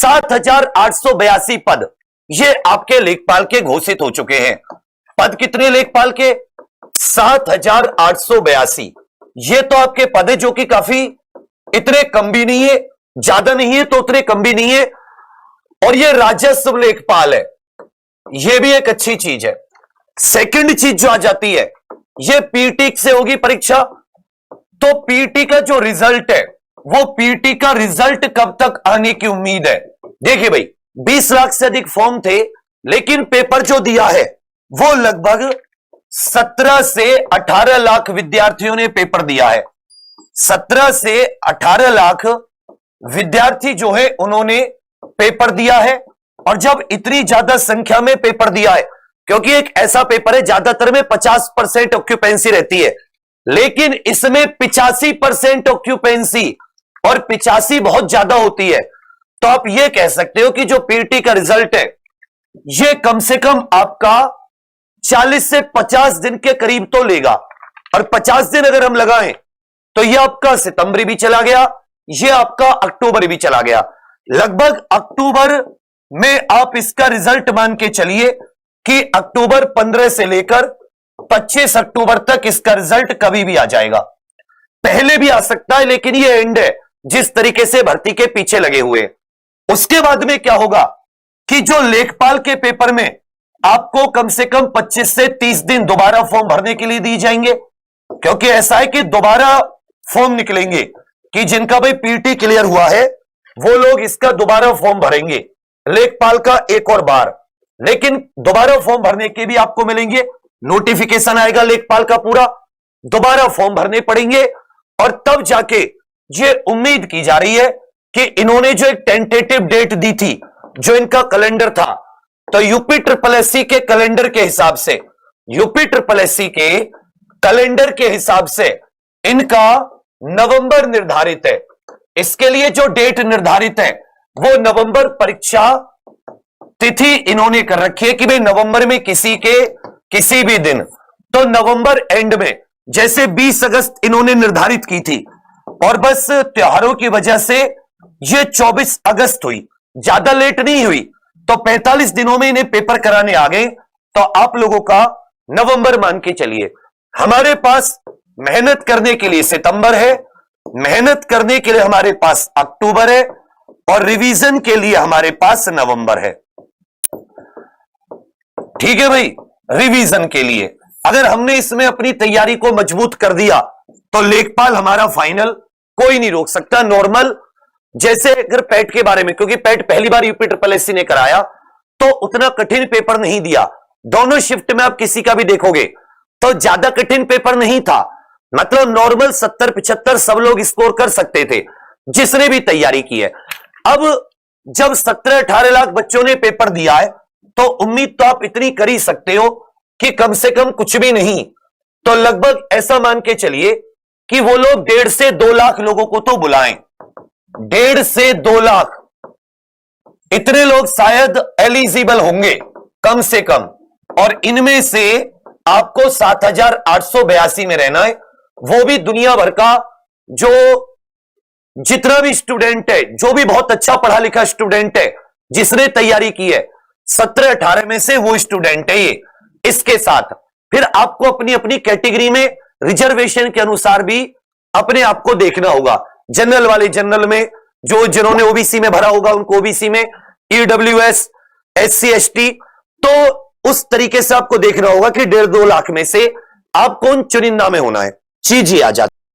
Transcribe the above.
7,882 पद ये आपके लेखपाल के घोषित हो चुके हैं। पद कितने लेखपाल के? 7,882। ये तो आपके पद है जो कि काफी इतने कम भी नहीं है, ज्यादा नहीं है तो उतने कम भी नहीं है। और ये राजस्व लेखपाल है, ये भी एक अच्छी चीज है। सेकंड चीज जो आ जाती है, ये पीटी से होगी परीक्षा। तो पीटी का जो रिजल्ट है, वो पीटी का रिजल्ट कब तक आने की उम्मीद है? देखिए भाई, 20 लाख से अधिक फॉर्म थे, लेकिन पेपर जो दिया है वो लगभग 17 से 18 लाख विद्यार्थियों ने पेपर दिया है। 17 से 18 लाख विद्यार्थी जो है उन्होंने पेपर दिया है। और जब इतनी ज्यादा संख्या में पेपर दिया है, क्योंकि एक ऐसा पेपर है ज्यादातर में 50% ऑक्यूपेंसी रहती है, लेकिन इसमें 85% ऑक्यूपेंसी, और 85 बहुत ज्यादा होती है। तो आप यह कह सकते हो कि जो पीटी का रिजल्ट है यह कम से कम आपका 40 से 50 दिन के करीब तो लेगा। और 50 दिन अगर हम लगाएं तो यह आपका सितंबर भी चला गया, यह आपका अक्टूबर भी चला गया। लगभग अक्टूबर में आप इसका रिजल्ट मान के चलिए कि अक्टूबर 15 से लेकर 25 अक्टूबर तक इसका रिजल्ट कभी भी आ जाएगा। पहले भी आ सकता है, लेकिन यह एंड है जिस तरीके से भर्ती के पीछे लगे हुए। उसके बाद में क्या होगा कि जो लेखपाल के पेपर में आपको कम से कम 25 से 30 दिन दोबारा फॉर्म भरने के लिए दिए जाएंगे, क्योंकि ऐसा है कि दोबारा फॉर्म निकलेंगे कि जिनका भाई पीटी क्लियर हुआ है वो लोग इसका दोबारा फॉर्म भरेंगे, लेखपाल का एक और बार। लेकिन दोबारा फॉर्म भरने के भी आपको मिलेंगे, नोटिफिकेशन आएगा लेखपाल का पूरा, दोबारा फॉर्म भरने पड़ेंगे। और तब जाके ये उम्मीद की जा रही है कि इन्होंने जो एक टेंटेटिव डेट दी थी, जो इनका कैलेंडर था, तो यूपी ट्रिपल एससी के कैलेंडर के हिसाब से, यूपी ट्रिपल एससी के कैलेंडर के हिसाब से इनका नवंबर निर्धारित है। इसके लिए जो डेट निर्धारित है वो नवंबर परीक्षा तिथि इन्होंने कर रखी है कि भाई नवंबर में किसी भी दिन, तो नवंबर एंड में, जैसे 20 अगस्त इन्होंने निर्धारित की थी, और बस त्योहारों की वजह से ये 24 अगस्त हुई, ज्यादा लेट नहीं हुई, तो 45 दिनों में इन्हें पेपर कराने आ गए। तो आप लोगों का नवंबर मान के चलिए। हमारे पास मेहनत करने के लिए सितंबर है, मेहनत करने के लिए हमारे पास अक्टूबर है, और रिवीजन के लिए हमारे पास नवंबर है। ठीक है भाई, रिवीजन के लिए अगर हमने इसमें अपनी तैयारी को मजबूत कर दिया तो लेखपाल हमारा फाइनल कोई नहीं रोक सकता। नॉर्मल, जैसे अगर पैट के बारे में, क्योंकि पैट पहली बार यूपी ट्रिपल एससी ने कराया तो उतना कठिन पेपर नहीं दिया। दोनों शिफ्ट में आप किसी का भी देखोगे तो ज्यादा कठिन पेपर नहीं था, मतलब नॉर्मल 70-75 सब लोग स्कोर कर सकते थे जिसने भी तैयारी की है। अब जब 17-18 लाख बच्चों ने पेपर दिया है तो उम्मीद तो आप इतनी कर ही सकते हो कि कम से कम कुछ भी नहीं तो लगभग ऐसा मान के चलिए कि वो लोग 1.5 से 2 लाख लोगों को तो बुलाएं। 1.5 से 2 लाख, इतने लोग शायद एलिजिबल होंगे कम से कम, और इनमें से आपको 7,882 में रहना है। वो भी दुनिया भर का जो जितना भी स्टूडेंट है, जो भी बहुत अच्छा पढ़ा लिखा स्टूडेंट है जिसने तैयारी की है, 17-18 में से वो स्टूडेंट है ये। इसके साथ फिर आपको अपनी अपनी कैटेगरी में रिजर्वेशन के अनुसार भी अपने आप को देखना होगा। जनरल वाले जनरल में, जो जिन्होंने ओबीसी में भरा होगा उनको ओबीसी में, ईडब्ल्यूएस, एससी एसटी, तो उस तरीके से आपको देखना होगा कि 1.5-2 लाख में से आप कौन चुनिंदा में होना है। चीज ही आ जाती